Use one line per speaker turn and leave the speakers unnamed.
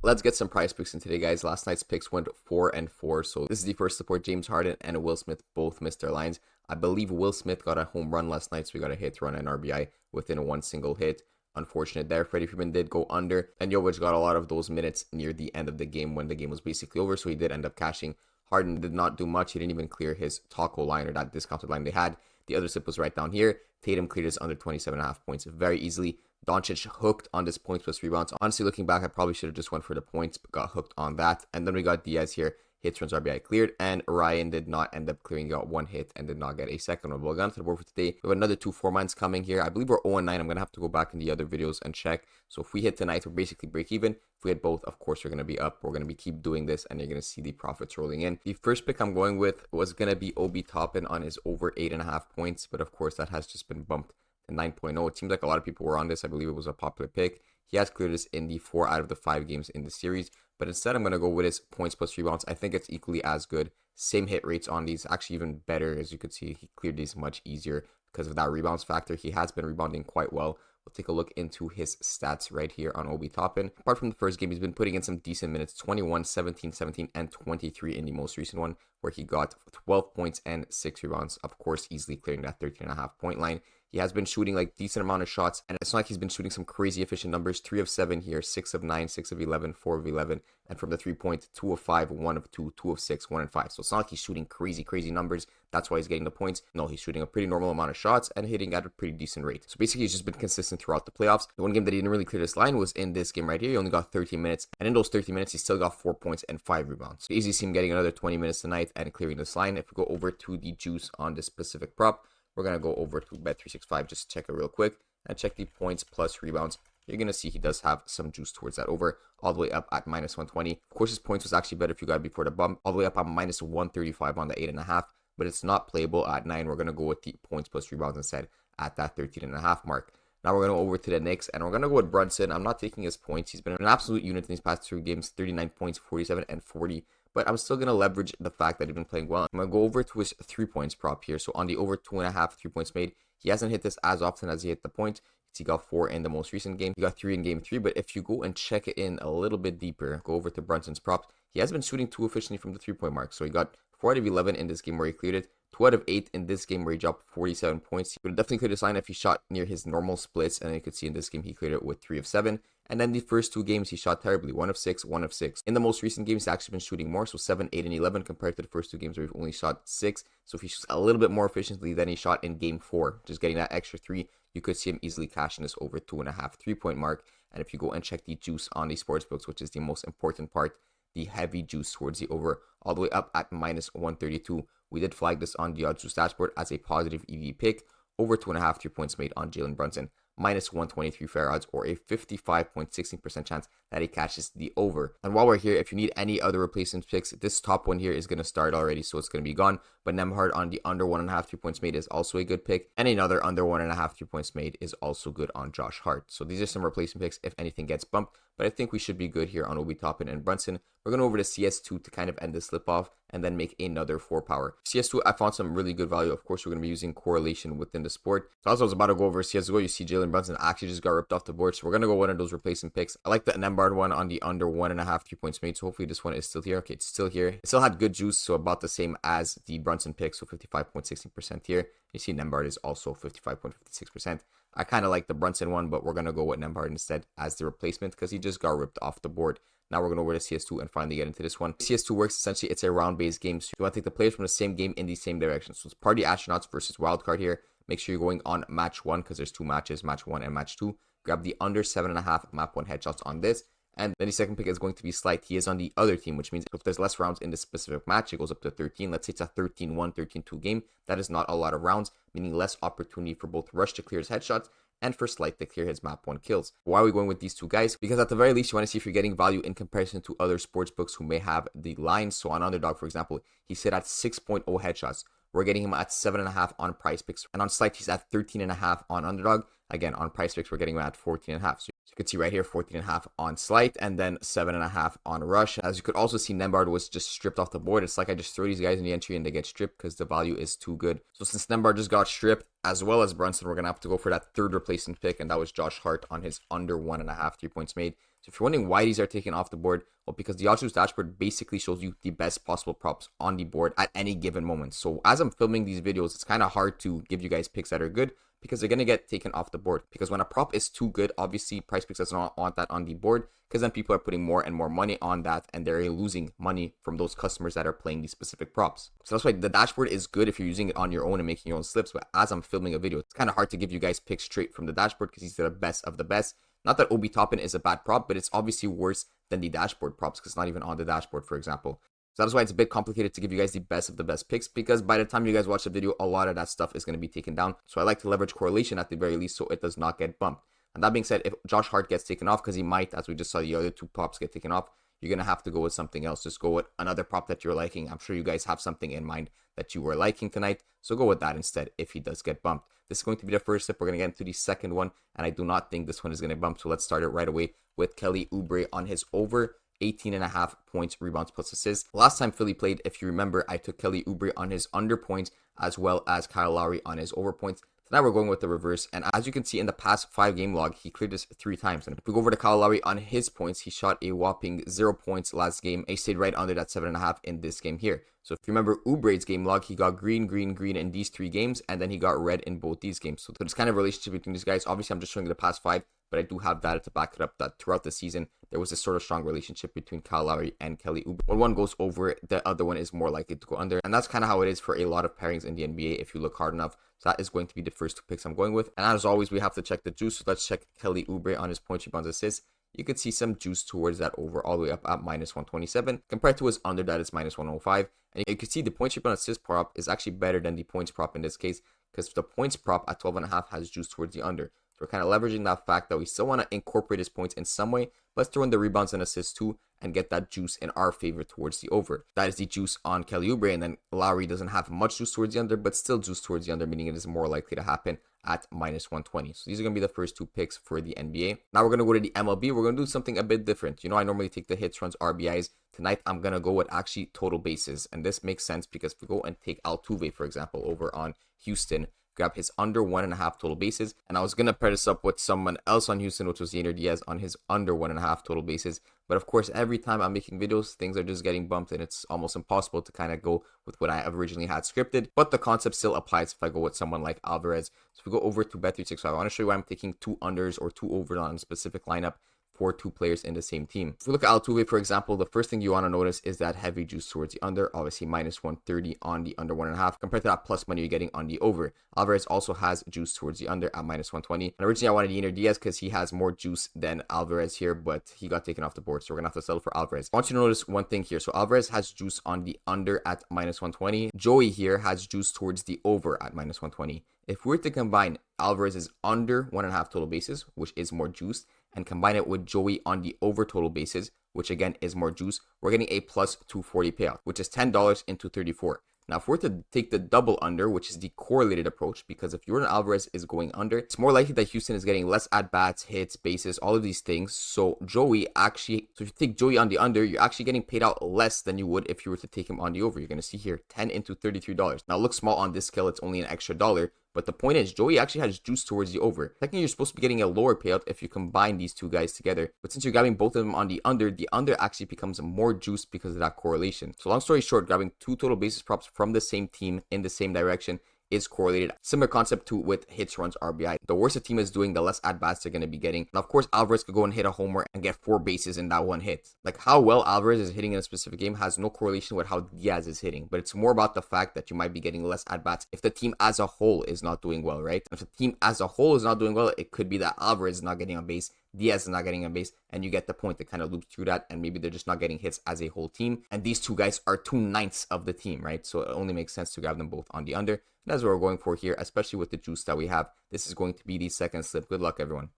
Let's get some prize picks in today, guys. Last night's picks went 4-4. So this is the first support. James Harden and Will Smith both missed their lines. I believe Will Smith got a home run last night, so we got a hit, run, and RBI within one single hit. Unfortunate there. Freddie Freeman did go under, and Jovic got a lot of those minutes near the end of the game when the game was basically over, so he did end up cashing. Harden did not do much. He didn't even clear his taco line or that discounted line they had. The other sip was right down here. Tatum cleared his under 27.5 points very easily. Doncic hooked on this points plus rebounds. Honestly, looking back, I probably should have just went for the points, but got hooked on that. And then we got Diaz here. Hits, runs, RBI cleared. And Ryan did not end up clearing. He got one hit and did not get a second one. We'll get on to the board for today. We have another 2-4 mines coming here. I believe we're 0-9. I'm going to have to go back in the other videos and check. So if we hit tonight, we're basically break even. If we hit both, of course, we're going to be up. We're going to be keep doing this, and you're going to see the profits rolling in. The first pick I'm going with was going to be Obi Toppin on his over 8.5 points. But of course, that has just been bumped 9.0. It seems like a lot of people were on this. I believe it was a popular pick. He has cleared this in the 4 out of the 5 games in the series, but instead I'm going to go with his points plus rebounds. I think it's equally as good. Same hit rates on these, actually even better. As you could see, he cleared these much easier because of that rebounds factor. He has been rebounding quite well. We'll take a look into his stats right here on Obi Toppin. Apart from the first game, he's been putting in some decent minutes, 21, 17, 17, and 23 in the most recent one, where he got 12 points and 6 rebounds. Of course, easily clearing that 13.5 point line. He has been shooting like decent amount of shots, and it's not like he's been shooting some crazy efficient numbers. 3 of 7 here, 6 of 9, 6 of 11, 4 of 11, and from the 3-point, 2 of 5, 1 of 2, 2 of 6, 1 and 5. So it's not like he's shooting crazy numbers. That's why he's getting the points. No, he's shooting a pretty normal amount of shots and hitting at a pretty decent rate. So basically, he's just been consistent throughout the playoffs. The one game that he didn't really clear this line was in this game right here. He only got 13 minutes, and in those 13 minutes, he still got 4 points and 5 rebounds. So easy see him getting another 20 minutes tonight and clearing this line. If we go over to the juice on this specific prop, we're going to go over to Bet365, just check it real quick and check the points plus rebounds. You're going to see he does have some juice towards that over, all the way up at minus 120. Of course, his points was actually better if you got before the bump, all the way up at minus 135 on the 8.5, but it's not playable at 9. We're going to go with the points plus rebounds instead at that 13.5 mark. Now we're going to go over to the Knicks, and we're going to go with Brunson. I'm not taking his points. He's been an absolute unit in these past 2 games, 39 points, 47, and 40. But I'm still going to leverage the fact that he's been playing well. I'm going to go over to his 3 points prop here. So on the over 2.5 3 points made, he hasn't hit this as often as he hit the point. He got 4 in the most recent game. He got 3 in game 3. But if you go and check it in a little bit deeper, go over to Brunson's props, he has been shooting too efficiently from the 3-point mark. So he got 4 out of 11 in this game where he cleared it. 2 out of 8 in this game where he dropped 47 points. He would definitely clear this line if he shot near his normal splits. And you could see in this game he cleared it with 3 of 7. And then the first 2 games he shot terribly, 1 of 6, 1 of 6. In the most recent games, he's actually been shooting more, so 7, 8, and 11 compared to the first 2 games where he's only shot 6. So if he shoots a little bit more efficiently than he shot in game 4, just getting that extra 3, you could see him easily cashing this over 2.5 3-point mark. And if you go and check the juice on the sportsbooks, which is the most important part, the heavy juice towards the over, all the way up at minus 132. We did flag this on the OddsJuice dashboard as a positive EV pick, over 2.5 3 points made on Jalen Brunson. Minus 123 fair odds, or a 55.16% chance that he catches the over. And while we're here, if you need any other replacement picks, this top one here is going to start already, so it's going to be gone. But Nembhard on the under 1.5 3 points made is also a good pick, and another under 1.5 3 points made is also good on Josh Hart. So these are some replacement picks if anything gets bumped, but I think we should be good here on Obi Toppin and Brunson. We're going over to CS2 to kind of end the slip off and then make another 4 power. CS2, I found some really good value. Of course, we're going to be using correlation within the sport. So as I was about to go over CS2, you see Jalen Brunson actually just got ripped off the board. So we're going to go one of those replacement picks. I like the Nembhard one on the under 1.5 3 points made. So hopefully this one is still here. Okay, it's still here. It still had good juice, so about the same as the Brunson pick. So 55.16% here. You see Nembhard is also 55.56%. I kind of like the Brunson one, but we're going to go with Nembhard instead as the replacement because he just got ripped off the board. Now we're going over to CS2 and finally get into this one. CS2 works essentially, it's a round-based game. So you want to take the players from the same game in the same direction. So it's Party Astronauts versus Wildcard here. Make sure you're going on match 1 because there's 2 matches, match 1 and match 2. Grab the under 7.5 map 1 headshots on this. And then the second pick is going to be Slight. He is on the other team, which means if there's less rounds in this specific match, it goes up to 13. Let's say it's a 13-1, 13-2 game. That is not a lot of rounds, meaning less opportunity for both Rush to clear his headshots and for Slight to clear his map 1 kills. Why are we going with these 2 guys? Because at the very least, you want to see if you're getting value in comparison to other sportsbooks who may have the lines. So on Underdog, for example, he's hit at 6.0 headshots. We're getting him at 7.5 on Prizepicks. And on Slight, he's at 13.5 on Underdog. Again, on Prizepicks, we're getting him at 14.5. So you can see right here, 14.5 on Slight, and then 7.5 on Rush. As you could also see, Nembhard was just stripped off the board. It's like I just throw these guys in the entry and they get stripped because the value is too good. So since Nembhard just got stripped, as well as Brunson, we're going to have to go for that third replacement pick, and that was Josh Hart on his under 1.5 3 points made. So So if you're wondering why these are taken off the board, well, because the OddsJuice dashboard basically shows you the best possible props on the board at any given moment. So as I'm filming these videos, it's kind of hard to give you guys picks that are good because they're going to get taken off the board. Because when a prop is too good, obviously Prizepicks does not want that on the board, because then people are putting more and more money on that and they're losing money from those customers that are playing these specific props. So that's why the dashboard is good if you're using it on your own and making your own slips. But as I'm filming a video, it's kind of hard to give you guys picks straight from the dashboard because these are the best of the best. Not that Obi Toppin is a bad prop, but it's obviously worse than the dashboard props because it's not even on the dashboard, for example. So that's why it's a bit complicated to give you guys the best of the best picks, because by the time you guys watch the video, a lot of that stuff is going to be taken down. So I like to leverage correlation at the very least so it does not get bumped. And that being said, if Josh Hart gets taken off, because he might, as we just saw the other two props get taken off, you're going to have to go with something else. Just go with another prop that you're liking. I'm sure you guys have something in mind that you were liking tonight. So go with that instead if he does get bumped. This is going to be the first step. We're going to get into the second one, and I do not think this one is going to bump. So let's start it right away with Kelly Oubre on his over 18.5 points, rebounds, plus assists. Last time Philly played, if you remember, I took Kelly Oubre on his under points as well as Kyle Lowry on his over points. So now we're going with the reverse. And as you can see in the past 5 game log, he cleared this 3 times. And if we go over to Kyle Lowry on his points, he shot a whopping 0 points last game. He stayed right under that 7.5 in this game here. So if you remember Oubre's game log, he got green, green, green in these 3 games, and then he got red in both these games. So there's kind of a relationship between these guys. Obviously, I'm just showing you the past 5, but I do have data to back it up that throughout the season, there was a sort of strong relationship between Kyle Lowry and Kelly Oubre. When one goes over, the other one is more likely to go under. And that's kind of how it is for a lot of pairings in the NBA if you look hard enough. So that is going to be the first 2 picks I'm going with. And as always, we have to check the juice. So let's check Kelly Oubre on his points, rebounds, assists. You could see some juice towards that over all the way up at minus 127 compared to his under that is minus 105. And you can see the points, rebounds, assist prop is actually better than the points prop in this case, because the points prop at 12.5 has juice towards the under. So we're kind of leveraging that fact that we still want to incorporate his points in some way. Let's throw in the rebounds and assists too and get that juice in our favor towards the over. That is the juice on Kelly Oubre, and then Lowry doesn't have much juice towards the under, but still juice towards the under, meaning it is more likely to happen at minus 120. So these are going to be the first 2 picks for the NBA. Now we're going to go to the MLB. We're going to do something a bit different. You know, I normally take the hits, runs, RBIs. Tonight, I'm going to go with actually total bases. And this makes sense because if we go and take Altuve, for example, over on Houston, grab his under 1.5 total bases. And I was going to pair this up with someone else on Houston, which was Yainer Diaz on his under 1.5 total bases. But of course, every time I'm making videos, things are just getting bumped and it's almost impossible to kind of go with what I originally had scripted. But the concept still applies if I go with someone like Alvarez. So if we go over to Bet365, I want to show you why I'm taking 2 unders or 2 overs on a specific lineup for 2 players in the same team. If we look at Altuve, for example, the first thing you want to notice is that heavy juice towards the under, obviously minus 130 on the under 1.5 compared to that plus money you're getting on the over. Alvarez also has juice towards the under at minus 120. And originally I wanted Yainer Diaz because he has more juice than Alvarez here, but he got taken off the board. So we're going to have to settle for Alvarez. I want you to notice one thing here. So Alvarez has juice on the under at minus 120. Joey here has juice towards the over at minus 120. If we were to combine Alvarez's under 1.5 total bases, which is more juice, and combine it with Joey on the over total bases, which again is more juice, we're getting a plus 240 payout, which is $10 into 34. Now, if we're to take the double under, which is the correlated approach, because if Jordan Alvarez is going under, it's more likely that Houston is getting less at-bats, hits, bases, all of these things. So if you take Joey on the under, you're actually getting paid out less than you would if you were to take him on the over. You're going to see here, 10 into $33. Now, it looks small on this scale. It's only an extra $1. But the point is, Joey actually has juice towards the over. Technically, you're supposed to be getting a lower payout if you combine these 2 guys together. But since you're grabbing both of them on the under actually becomes more juice because of that correlation. So long story short, grabbing 2 total bases props from the same team in the same direction is correlated. Similar concept to with hits, runs, RBI. The worse a team is doing, the less at-bats they're going to be getting. Now, of course, Alvarez could go and hit a homer and get 4 bases in that one hit. Like how well Alvarez is hitting in a specific game has no correlation with how Diaz is hitting. But it's more about the fact that you might be getting less at-bats if the team as a whole is not doing well, right? If the team as a whole is not doing well, it could be that Alvarez is not getting on base, Diaz is not getting on base, and you get the point. That kind of loops through that, and maybe they're just not getting hits as a whole team. And these 2 guys are 2/9 of the team, right? So it only makes sense to grab them both on the under. And that's what we're going for here, especially with the juice that we have. This is going to be the second slip. Good luck, everyone.